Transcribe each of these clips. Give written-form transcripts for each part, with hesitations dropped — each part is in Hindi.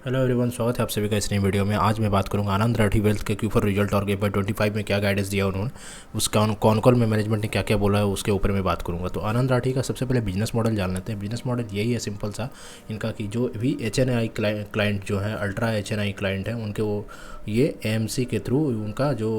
हेलो एवरीवन, स्वागत है आप सभी का इस नई वीडियो में। आज मैं बात करूंगा आनंद राठी वेल्थ के Q4 रिजल्ट और FY25 में क्या गाइडेंस दिया उन्होंने, उसका कौन कॉल में मैनेजमेंट ने क्या क्या बोला है उसके ऊपर मैं बात करूंगा। तो आनंद राठी का सबसे पहले बिजनेस मॉडल जान लेते हैं। बिजनेस मॉडल यही है सिंपल सा इनका कि जो भी HNI क्लाइंट जो है, अल्ट्रा HNI क्लाइंट है, उनके वो ये AMC के थ्रू उनका जो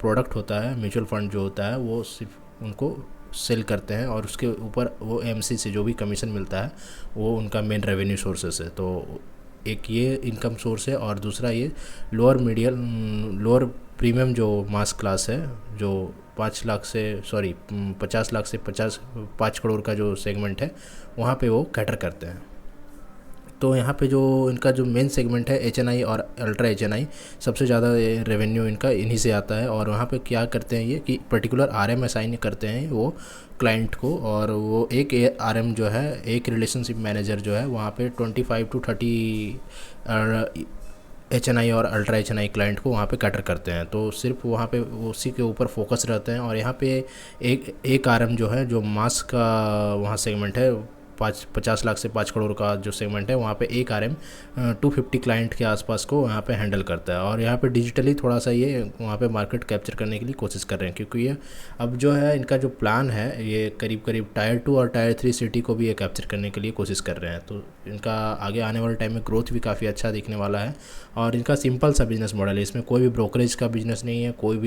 प्रोडक्ट होता है, म्यूचुअल फंड जो होता है, वो सिर्फ उनको सेल करते हैं और उसके ऊपर वो AMC से जो भी कमीशन मिलता है वो उनका मेन रेवेन्यू सोर्सेस है। तो एक ये इनकम सोर्स है और दूसरा ये लोअर प्रीमियम जो मास क्लास है, जो 50 लाख से 5 करोड़ का जो सेगमेंट है, वहाँ पे वो कैटर करते हैं। तो यहाँ पे जो इनका जो मेन सेगमेंट है HNI और अल्ट्रा HNI, सबसे ज़्यादा रेवेन्यू इनका इन्हीं से आता है। और वहाँ पे क्या करते हैं ये कि पर्टिकुलर RM असाइन करते हैं वो क्लाइंट को, और वो एक RM जो है, एक रिलेशनशिप मैनेजर जो है, वहाँ पे 25 to 30 HNI और अल्ट्रा HNI क्लाइंट को वहाँ पे कैटर करते हैं। तो सिर्फ वहाँ पे उसी के ऊपर फोकस रहते हैं। और यहाँ पे एक RM जो है, जो मास का वहाँ सेगमेंट है, 50 लाख से 5 करोड़ का जो सेगमेंट है, वहाँ पे एक RM 250 क्लाइंट के आसपास को वहाँ पे हैंडल करता है। और यहाँ पे डिजिटली थोड़ा सा ये वहाँ पे मार्केट कैप्चर करने के लिए कोशिश कर रहे हैं, क्योंकि ये अब जो है इनका जो प्लान है, ये करीब करीब टायर 2 और टायर 3 सिटी को भी ये कैप्चर करने के लिए कोशिश कर रहे हैं। तो इनका आगे आने वाले टाइम में ग्रोथ भी काफ़ी अच्छा दिखने वाला है। और इनका सिंपल सा बिजनेस मॉडल है, इसमें कोई भी ब्रोकरेज का बिजनेस नहीं है, कोई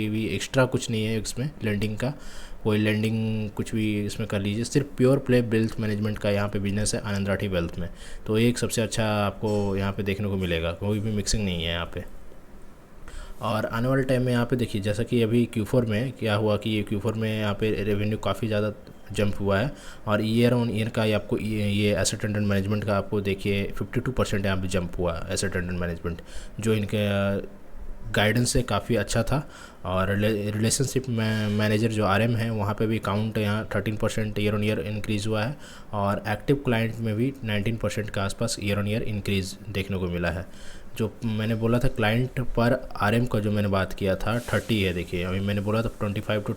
भी एक्स्ट्रा कुछ नहीं है, इसमें लेंडिंग का कोई लेंडिंग कुछ भी इसमें कर लीजिए। सिर्फ प्योर प्ले वेल्थ मैनेजमेंट का यहाँ पे बिजनेस है आनंद राठी वेल्थ में। तो एक सबसे अच्छा आपको यहाँ पे देखने को मिलेगा, कोई भी मिक्सिंग नहीं है यहाँ पे। और आने वाले टाइम में यहाँ पे देखिए, जैसा कि अभी Q4 में क्या हुआ कि ये Q4 में यहाँ पे रेवेन्यू काफ़ी ज़्यादा जंप हुआ है। और ईयर ऑन ईयर का ये आपको ये एसेट अंडर मैनेजमेंट का आपको देखिए 52% यहाँ पे जंप हुआ एसेट अंडर मैनेजमेंट, जो इनके गाइडेंस से काफ़ी अच्छा था। और रिलेशनशिप मैनेजर जो RM है, वहाँ पे भी काउंट यहाँ 13% ईयर ऑन ईयर इंक्रीज़ हुआ है। और एक्टिव क्लाइंट में भी 19% के आसपास ईयर ऑन ईयर इंक्रीज़ देखने को मिला है। जो मैंने बोला था क्लाइंट पर RM का, जो मैंने बात किया था 30 है, देखिए अभी मैंने बोला था 25 to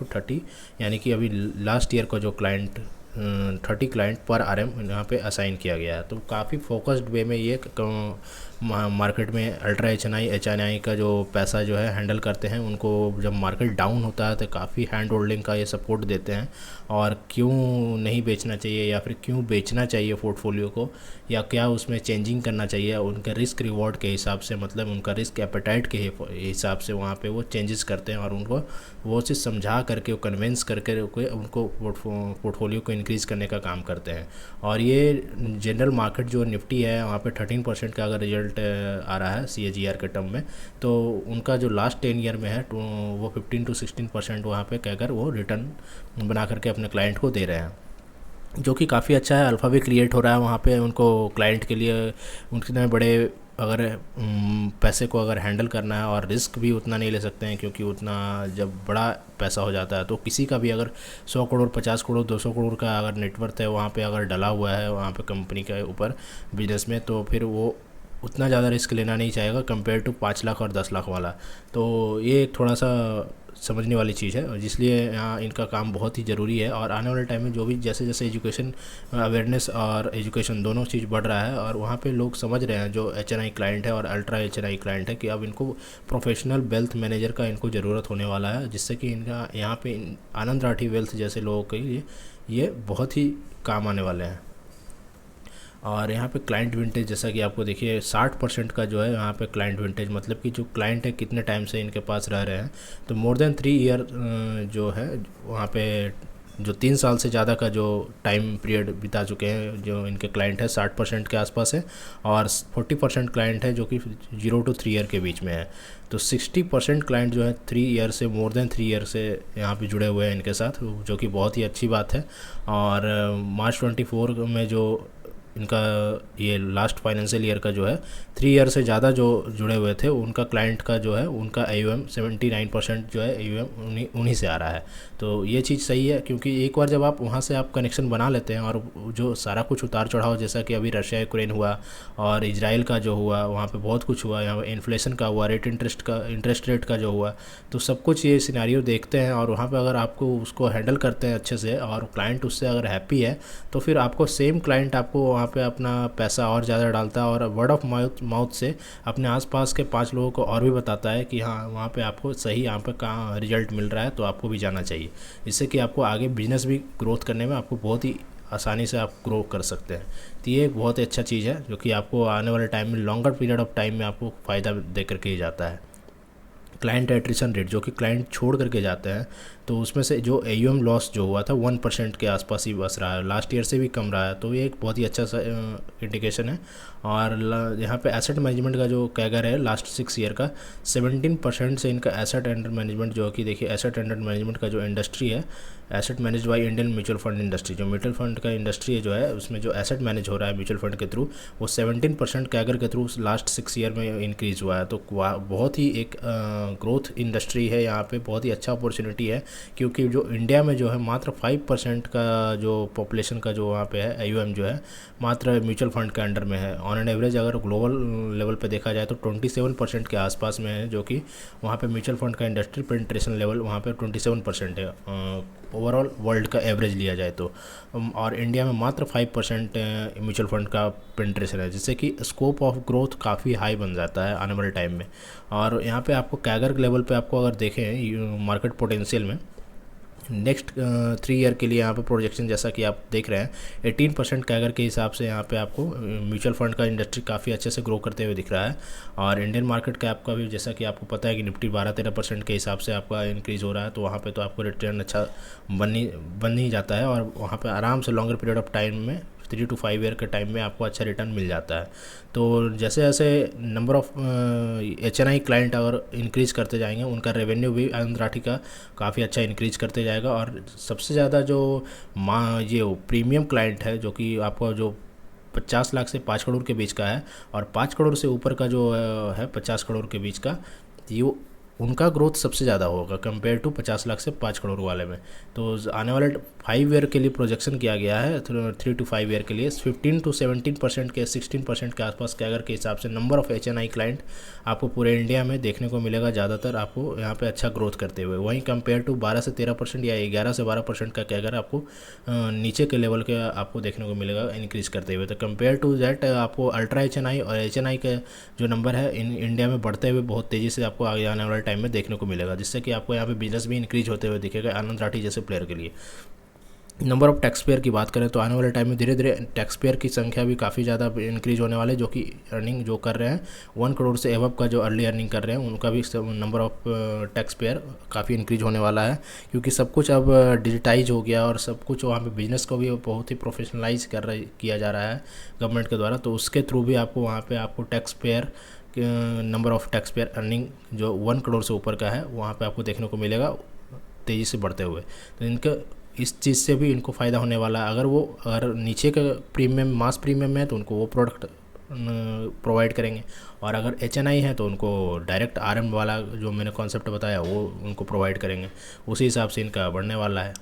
30, यानी कि अभी लास्ट ईयर का जो क्लाइंट 30 क्लाइंट पर RM यहाँ पे असाइन किया गया है। तो काफ़ी फोकस्ड वे में ये मार्केट में अल्ट्रा HNI का जो पैसा जो है हैंडल करते हैं। उनको जब मार्केट डाउन होता है तो काफ़ी हैंड होल्डिंग का ये सपोर्ट देते हैं, और क्यों नहीं बेचना चाहिए या फिर क्यों बेचना चाहिए पोर्टफोलियो को, या क्या उसमें चेंजिंग करना चाहिए, उनके रिस्क रिवॉर्ड के हिसाब से, मतलब उनका रिस्क एपेटाइट के हिसाब से वहाँ पे वो चेंजेस करते हैं। और उनको वो चीज़ समझा करके, वो कन्विंस करके उनको पोर्टफोलियो को इंक्रीज़ करने का काम करते हैं। और ये जनरल मार्केट जो निफ्टी है, वहाँ पे 13% का अगर रिजल्ट आ रहा है CAGR के टर्म में, तो उनका जो लास्ट 10 ईयर में है तो वो 15 to 16% वहाँ पे कहकर वो रिटर्न बना करके अपने क्लाइंट को दे रहे हैं, जो कि काफ़ी अच्छा है। अल्फ़ा भी क्रिएट हो रहा है वहाँ पे उनको क्लाइंट के लिए। उनके बड़े अगर पैसे को अगर हैंडल करना है, और रिस्क भी उतना नहीं ले सकते हैं, क्योंकि उतना जब बड़ा पैसा हो जाता है तो किसी का भी अगर 100 करोड़ 50 करोड़ 200 करोड़ का अगर नेटवर्थ है वहाँ पे अगर डला हुआ है वहाँ पे कंपनी के ऊपर बिजनेस में, तो फिर वो उतना ज़्यादा रिस्क लेना नहीं चाहेगा कंपेयर टू 5 लाख और 10 लाख वाला। तो ये थोड़ा सा समझने वाली चीज़ है, और जिसलिए यहाँ इनका काम बहुत ही ज़रूरी है। और आने वाले टाइम में जो भी जैसे जैसे एजुकेशन अवेयरनेस और एजुकेशन दोनों चीज़ बढ़ रहा है, और वहाँ पे लोग समझ रहे हैं, जो HNI क्लाइंट है और अल्ट्रा HNI क्लाइंट है, कि अब इनको प्रोफेशनल वेल्थ मैनेजर का इनको ज़रूरत होने वाला है, जिससे कि इनका यहाँ पे आनंद राठी वेल्थ जैसे लोगों के लिए ये बहुत ही काम आने वाले हैं। और यहाँ पे क्लाइंट विंटेज, जैसा कि आपको देखिए 60% का जो है यहाँ पे क्लाइंट विंटेज, मतलब कि जो क्लाइंट है कितने टाइम से इनके पास रह रहे हैं, तो मोर देन 3 ईयर जो है वहाँ पे, जो 3 साल से ज़्यादा का जो टाइम पीरियड बिता चुके हैं जो इनके क्लाइंट है, 60% के आसपास है। और 40% क्लाइंट है जो कि 0 to 3 ईयर के बीच में है। तो 60% क्लाइंट जो है 3 ईयर से, मोर देन 3 ईयर से यहाँ पे जुड़े हुए हैं इनके साथ, जो कि बहुत ही अच्छी बात है। और मार्च 24 में जो इनका ये लास्ट फाइनेंशियल ईयर का जो है 3 ईयर से ज़्यादा जो जुड़े हुए थे, उनका क्लाइंट का जो है, उनका AUM 79% जो है AUM उन्हीं से आ रहा है। तो ये चीज़ सही है, क्योंकि एक बार जब आप वहाँ से आप कनेक्शन बना लेते हैं, और जो सारा कुछ उतार चढ़ाव, जैसा कि अभी रशिया यूक्रेन हुआ और इजराइल का जो हुआ, वहाँ पे बहुत कुछ हुआ, यहाँ इन्फ्लेशन का हुआ, इंटरेस्ट रेट का जो हुआ, तो सब कुछ ये सिनेरियो देखते हैं। और वहाँ पे अगर आपको उसको हैंडल करते हैं अच्छे से, और क्लाइंट उससे अगर हैप्पी है, तो फिर आपको सेम क्लाइंट आपको वहाँ पे अपना पैसा और ज़्यादा डालता है और वर्ड ऑफ माउथ माउथ से अपने आसपास के 5 लोगों को और भी बताता है कि हाँ वहाँ पे आपको सही यहाँ पे कहाँ रिजल्ट मिल रहा है, तो आपको भी जाना चाहिए। इससे कि आपको आगे बिजनेस भी ग्रोथ करने में आपको बहुत ही आसानी से आप ग्रो कर सकते हैं। तो ये एक बहुत ही अच्छा चीज़ है जो कि आपको आने वाले टाइम में लॉन्गर पीरियड ऑफ टाइम में आपको फ़ायदा दे करके ही जाता है। क्लाइंट एट्रिशन रेट, जो कि क्लाइंट छोड़ करके जाते हैं, तो उसमें से जो AUM लॉस जो हुआ था 1% के आसपास ही बस रहा है, लास्ट ईयर से भी कम रहा है, तो ये एक बहुत ही अच्छा सा इंडिकेशन है। और यहाँ पे एसेट मैनेजमेंट का जो कैगर है लास्ट 6 ईयर का 17% से इनका एसेट अंडर मैनेजमेंट, जो कि देखिए एसेट अंडर मैनेजमेंट का जो इंडस्ट्री है, asset manage by Indian mutual fund industry, जो म्यूचुअल फंड का इंडस्ट्री है जो है उसमें जो एसेट मैनेज हो रहा है म्यूचुअल फंड के थ्रू, वो 17% कैगर के थ्रू लास्ट 6 ईयर में इंक्रीज़ हुआ है। तो बहुत ही एक ग्रोथ इंडस्ट्री है यहाँ पे, बहुत ही अच्छा अपॉर्चुनिटी है, क्योंकि जो इंडिया में जो है मात्र 5% का जो पॉपुलेशन का जो वहाँ पे है AUM जो है मात्र म्यूचुअल फंड के अंडर में है। ऑन एन एवरेज अगर ग्लोबल लेवल पे देखा जाए तो 27% के आसपास में है, जो कि वहाँ पे म्यूचुअल फंड का इंडस्ट्री पेनिट्रेशन लेवल वहाँ पे 27% है ओवरऑल वर्ल्ड का एवरेज लिया जाए तो। और इंडिया में मात्र 5% म्यूचुअल फंड का पेनिट्रेशन है, जिससे कि स्कोप ऑफ ग्रोथ काफ़ी हाई बन जाता है आने वाले टाइम में। और यहाँ पे आपको कैगर लेवल पे आपको अगर देखें मार्केट पोटेंशियल में नेक्स्ट 3 ईयर के लिए यहाँ पे प्रोजेक्शन जैसा कि आप देख रहे हैं 18% कैगर के हिसाब से यहाँ पे आपको म्यूचुअल फंड का इंडस्ट्री काफ़ी अच्छे से ग्रो करते हुए दिख रहा है। और इंडियन मार्केट कैप का भी जैसा कि आपको पता है कि निफ्टी 12-13% के हिसाब से आपका इंक्रीज़ हो रहा है, तो वहाँ पे तो आपको रिटर्न अच्छा बन ही जाता है और वहाँ पे आराम से लॉन्गर पीरियड ऑफ टाइम में 3 to 5 ईयर के टाइम में आपको अच्छा रिटर्न मिल जाता है। तो जैसे जैसे नंबर ऑफ़ HNI क्लाइंट अगर इंक्रीज़ करते जाएंगे, उनका रेवेन्यू भी आनंद राठी का काफ़ी अच्छा इंक्रीज़ करते जाएगा। और सबसे ज़्यादा जो ये प्रीमियम क्लाइंट है, जो कि आपको जो 50 लाख से 5 करोड़ के बीच का है और 5 करोड़ से ऊपर का जो है 50 करोड़ के बीच का, ये उनका ग्रोथ सबसे ज़्यादा होगा कंपेयर टू 50 लाख से 5 करोड़ वाले में। तो आने वाले 5 ईयर के लिए प्रोजेक्शन किया गया है 3 to 5 ईयर के लिए 15 to 17% के 16% के आसपास कैगर के हिसाब से नंबर ऑफ़ HNI क्लाइंट आपको पूरे इंडिया में देखने को मिलेगा, ज़्यादातर आपको यहाँ पे अच्छा ग्रोथ करते हुए। वहीं कंपेयर टू 12 से 13% या 11 से 12% का कैगर आपको नीचे के लेवल के आपको देखने को मिलेगा इंक्रीज़ करते हुए। तो कंपेयर टू दैट आपको अल्ट्रा HNI और HNI का जो नंबर है इंडिया में बढ़ते हुए बहुत तेज़ी से आपको आगे आने वाले टाइम में देखने को मिलेगा, जिससे कि आपको यहाँ पे बिजनेस भी इंक्रीज होते हुए दिखेगा आनंद राठी जैसे प्लेयर के लिए। नंबर ऑफ़ टैक्स पेयर की बात करें तो आने वाले टाइम में धीरे धीरे टैक्स पेयर की संख्या भी काफ़ी ज़्यादा इंक्रीज होने वाले, जो कि अर्निंग जो कर रहे हैं 1 करोड़ से एबव का जो अर्ली अर्निंग कर रहे हैं उनका भी नंबर ऑफ़ टैक्स पेयर काफ़ी इंक्रीज होने वाला है, क्योंकि सब कुछ अब डिजिटाइज हो गया और सब कुछ वहाँ पे बिजनेस को भी बहुत ही प्रोफेशनलाइज किया जा रहा है गवर्नमेंट के द्वारा। तो उसके थ्रू भी आपको वहाँ पर आपको tax payer number of tax payer earning जो 1 करोड़ से ऊपर का है वहाँ पे आपको देखने को मिलेगा तेज़ी से बढ़ते हुए। तो इनका इस चीज़ से भी इनको फ़ायदा होने वाला है। अगर नीचे का प्रीमियम मास प्रीमियम है तो उनको वो प्रोडक्ट प्रोवाइड करेंगे, और अगर HNI है तो उनको डायरेक्ट RM वाला जो मैंने कॉन्सेप्ट बताया वो उनको प्रोवाइड करेंगे। उसी हिसाब से इनका बढ़ने वाला है।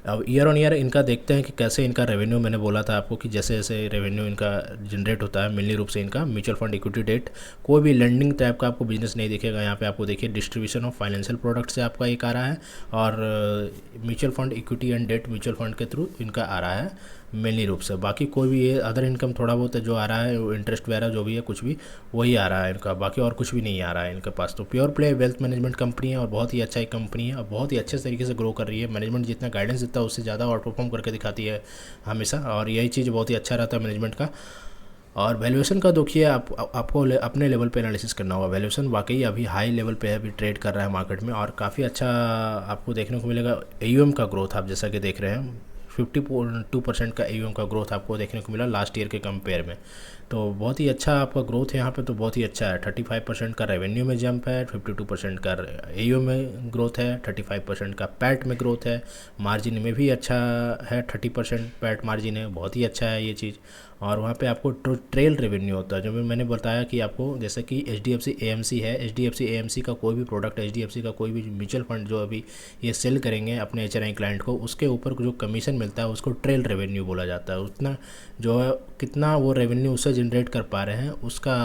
अब ईयर ऑन ईयर इनका देखते हैं कि कैसे इनका रेवेन्यू, मैंने बोला था आपको कि जैसे जैसे रेवेन्यू इनका जनरेट होता है मेनली रूप से इनका म्यूचुअल फंड इक्विटी डेट, कोई भी लेंडिंग टाइप का आपको बिजनेस नहीं दिखेगा। यहाँ पे आपको देखिए डिस्ट्रीब्यूशन ऑफ फाइनेंशियल प्रोडक्ट से आपका एक आ रहा है, और mutual fund equity and debt mutual fund के थ्रू इनका आ रहा है मेनली रूप से। बाकी कोई भी ये अदर इनकम थोड़ा बहुत जो आ रहा है इंटरेस्ट वगैरह जो भी है कुछ भी वही आ रहा है इनका, बाकी और कुछ भी नहीं आ रहा है इनके पास। तो pure play wealth management company है और बहुत ही अच्छा एक कंपनी है और बहुत ही अच्छे तरीके से ग्रो कर रही है। मैनेजमेंट जितना गाइडेंस देता है उससे ज़्यादा आउट परफॉर्म करके दिखाती है हमेशा, और यही चीज़ बहुत ही अच्छा रहता है मैनेजमेंट का। और वैल्यूएशन का देखिए आपको अपने लेवल पे एनालिसिस करना होगा। वैल्यूएशन वाकई अभी हाई लेवल पे है, अभी ट्रेड कर रहा है मार्केट में और काफ़ी अच्छा आपको देखने को मिलेगा। AUM का ग्रोथ आप जैसा कि देख रहे हैं 52% का AUM का ग्रोथ आपको देखने को मिला लास्ट ईयर के कंपेयर में, तो बहुत ही अच्छा आपका ग्रोथ है यहाँ पे, तो बहुत ही अच्छा है। 35% का रेवेन्यू में जंप है, 52% का AUM में ग्रोथ है, 35% का पैट में ग्रोथ है, मार्जिन में भी अच्छा है, 30% पैट मार्जिन है, बहुत ही अच्छा है ये चीज़। और वहाँ पे आपको ट्रेल रेवेन्यू होता है, जो मैंने बताया कि आपको जैसे कि HDFC AMC है, HDFC AMC का कोई भी प्रोडक्ट, HDFC का कोई भी म्यूचुअल फंड जो अभी ये सेल करेंगे अपने HNI क्लाइंट को, उसके ऊपर जो कमीशन मिलता है उसको ट्रेल रेवेन्यू बोला जाता है। उतना जो है कितना वो रेवेन्यू उससे जनरेट कर पा रहे हैं उसका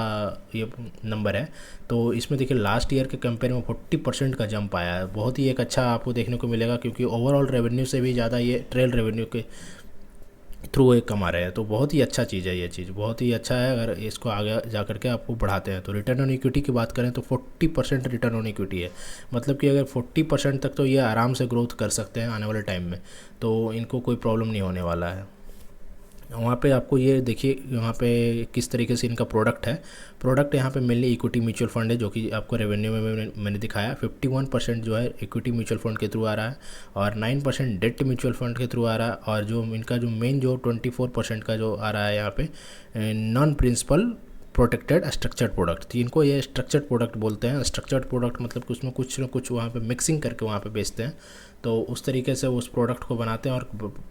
ये नंबर है। तो इसमें देखिए लास्ट ईयर के कंपेयर में 40% का जंप आया है, बहुत ही एक अच्छा आपको देखने को मिलेगा, क्योंकि ओवरऑल रेवेन्यू से भी ज़्यादा ये ट्रेल रेवेन्यू के थ्रू ये कमा रहे हैं। तो बहुत ही अच्छा चीज़ है, ये चीज़ बहुत ही अच्छा है। अगर इसको आगे जा करके आपको बढ़ाते हैं तो रिटर्न ऑन इक्विटी की बात करें तो 40% रिटर्न ऑन इक्विटी है। मतलब कि अगर 40% तक तो ये आराम से ग्रोथ कर सकते हैं आने वाले टाइम में, तो इनको कोई प्रॉब्लम नहीं होने वाला है। वहाँ पे आपको ये देखिए यहाँ पे किस तरीके से इनका प्रोडक्ट है। प्रोडक्ट यहाँ पे मेनली इक्विटी म्यूचुअल फंड है, जो कि आपको रेवेन्यू में मैंने दिखाया 51% जो है इक्विटी म्यूचुअल फंड के थ्रू आ रहा है और 9% डेट म्यूचुअल फंड के थ्रू आ रहा है। और जो इनका जो मेन जो 24% का जो आ रहा है यहाँ पे non principal protected structured product, तो इनको ये स्ट्रक्चर्ड प्रोडक्ट बोलते हैं। स्ट्रक्चर्ड प्रोडक्ट मतलब कि उसमें कुछ ना कुछ वहाँ पे मिक्सिंग करके वहाँ पे बेचते हैं, तो उस तरीके से उस प्रोडक्ट को बनाते हैं और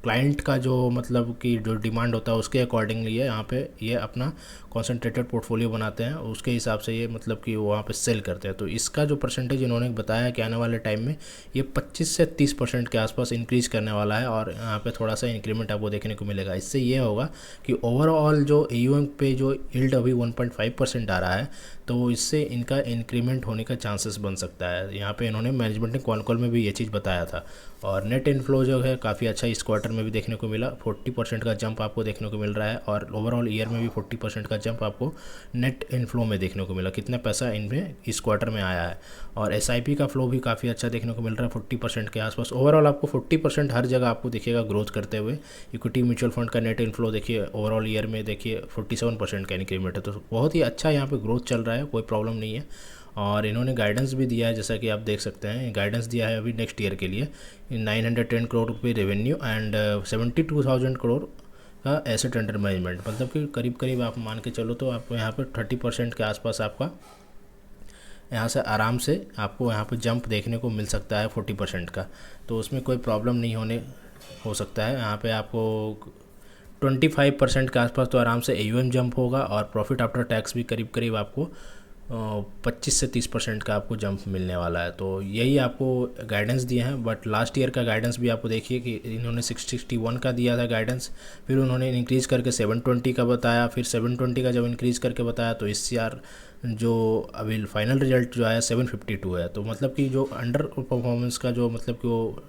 क्लाइंट का जो मतलब कि जो डिमांड होता है उसके अकॉर्डिंगली ये यहाँ पे ये अपना कॉन्सेंट्रेटेड पोर्टफोलियो बनाते हैं, उसके हिसाब से ये मतलब कि वहाँ पे सेल करते हैं। तो इसका जो परसेंटेज इन्होंने बताया कि आने वाले टाइम में ये 25 से 30% के आसपास इंक्रीज़ करने वाला है और यहाँ पे थोड़ा सा इंक्रीमेंट आपको देखने को मिलेगा। इससे ये होगा कि ओवरऑल जो AUM पे जो यील्ड अभी 1.5% आ रहा है, तो इससे इनका इंक्रीमेंट होने का चांसेस बन सकता है। यहाँ पे इन्होंने मैनेजमेंट ने कॉल में भी ये चीज़ बताया था। और नेट इनफ्लो जो है काफ़ी अच्छा इस क्वार्टर में भी देखने को मिला, 40% का जंप आपको देखने को मिल रहा है और ओवरऑल ईयर में भी 40% का जंप आपको नेट इनफ्लो में देखने को मिला, कितना पैसा इनमें इस क्वार्टर में आया है। और SIP का फ्लो भी काफ़ी अच्छा देखने को मिल रहा है 40% के आसपास। ओवरऑल आपको 40% हर जगह आपको दिखेगा ग्रोथ करते हुए। इक्विटी म्यूचुअल फंड का नेट इनफ्लो देखिए ओवरऑल ईयर में देखिए 47% का इंक्रीमेंट है, तो बहुत ही अच्छा यहाँ पे ग्रोथ चल रहा है, कोई प्रॉब्लम नहीं है। और इन्होंने गाइडेंस भी दिया है, जैसा कि आप देख सकते हैं गाइडेंस दिया है अभी नेक्स्ट ईयर के लिए 910 करोड़ रुपये रेवेन्यू एंड 72,000 करोड़ का एसेट अंडर मैनेजमेंट। मतलब कि करीब करीब आप मान के चलो तो आपको यहाँ पर 30% के आसपास आपका यहाँ से आराम से आपको यहाँ पर जंप देखने को मिल सकता है 40% का, तो उसमें कोई प्रॉब्लम नहीं होने हो सकता है। यहाँ पे आपको 25% के आसपास तो आराम से AUM जंप होगा और प्रॉफिट आफ्टर टैक्स भी करीब करीब आपको 25 से 30% का आपको जंप मिलने वाला है। तो यही आपको गाइडेंस दिए हैं। बट लास्ट ईयर का गाइडेंस भी आपको देखिए कि इन्होंने 661 का दिया था गाइडेंस, फिर उन्होंने इंक्रीज़ करके 720 का बताया, फिर 720 का जब इंक्रीज़ करके बताया तो इस ईयर जो अभी फाइनल रिजल्ट जो आया 752 है। तो मतलब कि जो अंडर परफॉर्मेंस का जो मतलब कि वो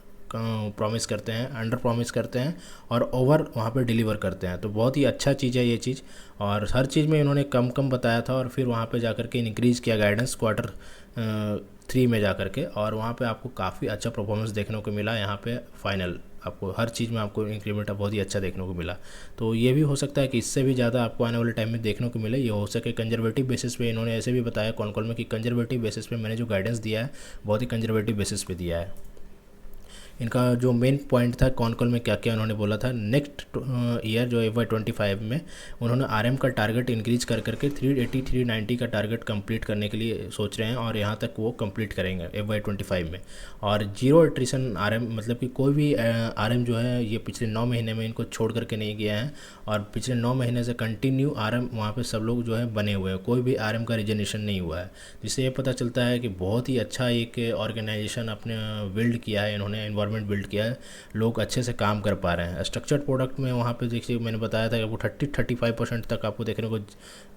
प्रॉमिस करते हैं, अंडर प्रॉमिस करते हैं और ओवर वहाँ पे डिलीवर करते हैं। तो बहुत ही अच्छा चीज़ है ये चीज़। और हर चीज़ में इन्होंने कम बताया था और फिर वहाँ पे जाकर के इंक्रीज़ किया गाइडेंस क्वार्टर 3 में जाकर के, और वहाँ पे आपको काफ़ी अच्छा परफॉर्मेंस देखने को मिला। यहाँ पे फाइनल आपको हर चीज़ में आपको इंक्रीमेंट बहुत ही अच्छा देखने को मिला। तो ये भी हो सकता है कि इससे भी ज़्यादा आपको आने वाले टाइम में देखने को मिले। ये हो सके कंजर्वेटिव बेसिस पे, इन्होंने ऐसे भी बताया कॉल में कि कंजर्वेटिव बेसिस पे मैंने जो गाइडेंस दिया है बहुत ही कंजर्वेटिव बेसिस पे दिया है। इनका जो मेन पॉइंट था कॉल में क्या क्या उन्होंने बोला था, नेक्स्ट ईयर जो FY25 में उन्होंने RM का टारगेट इंक्रीज कर करके 380 390 का टारगेट कंप्लीट करने के लिए सोच रहे हैं और यहाँ तक वो कंप्लीट करेंगे FY25 में। और जीरो एट्रिशन RM मतलब कि कोई भी RM जो है ये पिछले 9 महीने में इनको छोड़ करके नहीं गया है और पिछले 9 महीने से कंटिन्यू RM वहाँ पे सब लोग जो है बने हुए हैं, कोई भी RM का रिजर्वेशन नहीं हुआ है, जिससे ये पता चलता है कि बहुत ही अच्छा एक ऑर्गेनाइजेशन अपने बिल्ड किया है इन्होंने, एनवायरनमेंट बिल्ड किया है, लोग अच्छे से काम कर पा रहे हैं। स्ट्रक्चर्ड प्रोडक्ट में वहाँ पे देखिए मैंने बताया था कि आपको 30-35% तक आपको देखने को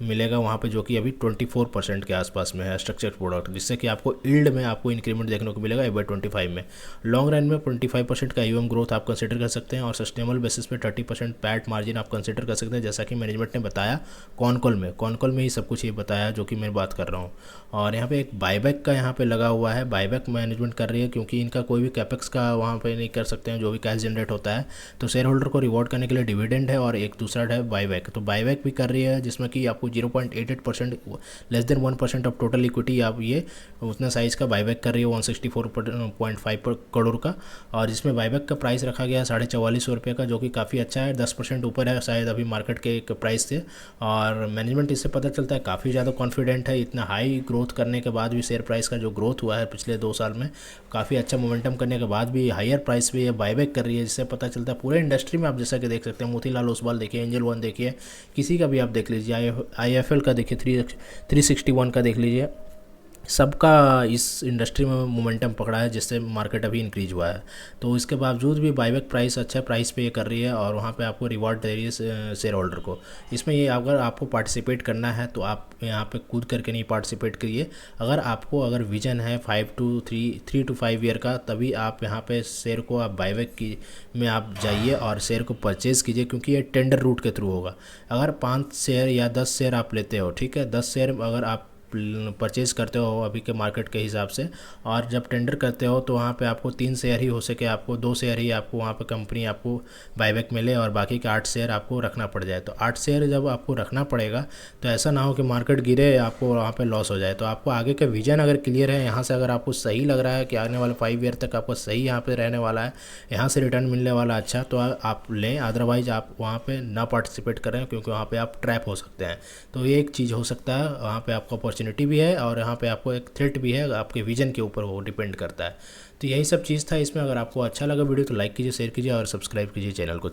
मिलेगा वहाँ पे, जो कि अभी 24% के आसपास में है स्ट्रक्चर्ड प्रोडक्ट, जिससे कि आपको यील्ड में आपको इंक्रीमेंट देखने को मिलेगा FY25 में। लॉन्ग रन में 25% का AUM ग्रोथ आप कंसिडर कर सकते हैं और सस्टेनेबल बेसिस पे 30% पैट मार्जिन आप कंसिडर कर सकते हैं, जैसा कि मैनेजमेंट ने बताया कॉल में ही सब कुछ ये बताया जो कि मैं बात कर रहा हूँ। और यहाँ पे एक बाईबैक का यहाँ पे लगा हुआ है, बाईबैक मैनेजमेंट कर रही है क्योंकि इनका कोई भी कैपेक्स का वहाँ पे नहीं कर सकते हैं, जो भी कैश जनरेट होता है तो शेयर होल्डर को रिवॉर्ड करने के लिए डिविडेंड है और एक दूसरा है बाईबैक। तो बाईबैक भी कर रही है जिसमें कि आपको 0.88% less than 1% of total equity आप ये उतना साइज़ का बाईबैक कर रही है 164.5 करोड़ का, और जिसमें बाईबैक का प्राइस रखा गया है 44,500 रुपये का, जो कि काफ़ी अच्छा है, 10% ऊपर है शायद अभी मार्केट के एक प्राइस से। और मैनेजमेंट इससे पता चलता है काफ़ी ज़्यादा कॉन्फिडेंट है, इतना हाई ग्रोथ करने के बाद भी शेयर प्राइस का जो ग्रोथ हुआ है पिछले 2 साल में, काफ़ी अच्छा मोमेंटम करने के बाद भी हायर प्राइस पे ये बाईबैक कर रही है, जिससे पता चलता है पूरे इंडस्ट्री में आप जैसा कि देख सकते हैं, मोतीलाल ओसवाल देखिए, एंजल वन देखिए, किसी का भी आप देख लीजिए, IIFL का देखिए 361 का देख लीजिए, सबका इस इंडस्ट्री में मोमेंटम पकड़ा है, जिससे मार्केट अभी इंक्रीज हुआ है। तो इसके बावजूद भी बाईबैक प्राइस अच्छा प्राइस पे ये कर रही है और वहाँ पे आपको रिवॉर्ड दे रही है शेयर होल्डर को। इसमें ये अगर आपको पार्टिसिपेट करना है तो आप यहाँ पे कूद करके नहीं पार्टिसिपेट करिए। अगर विजन है 3 to 5 ईयर का, तभी आप यहाँ पे शेयर को आप बाईबैक की में आप जाइए और शेयर को परचेज़ कीजिए, क्योंकि ये टेंडर रूट के थ्रू होगा। अगर 5 शेयर या 10 शेयर आप लेते हो, ठीक है, 10 शेयर अगर आप परचेज़ करते हो अभी के मार्केट के हिसाब से, और जब टेंडर करते हो तो वहाँ पे आपको 3 शेयर ही हो सके, आपको 2 शेयर ही आपको वहाँ पे कंपनी आपको बाईबैक मिले और बाकी के 8 शेयर आपको रखना पड़ जाए। तो 8 शेयर जब आपको रखना पड़ेगा तो ऐसा ना हो कि मार्केट गिरे आपको वहाँ पे लॉस हो जाए। तो आपको आगे का विजन अगर क्लियर है, यहाँ से अगर आपको सही लग रहा है कि आने वाले 5 ईयर तक आपको सही यहाँ पे रहने वाला है, यहाँ से रिटर्न मिलने वाला अच्छा, तो आप लें। अदरवाइज़ आप वहाँ पे ना पार्टिसिपेट करें, क्योंकि वहाँ पे आप ट्रैप हो सकते हैं। तो ये एक चीज़ हो सकता है, वहाँ पे आपको अपॉर्चुनिटी भी है और यहाँ पे आपको एक थ्रेट भी है, आपके विजन के ऊपर वो डिपेंड करता है। तो यही सब चीज़ था इसमें। अगर आपको अच्छा लगा वीडियो तो लाइक कीजिए, शेयर कीजिए और सब्सक्राइब कीजिए चैनल को।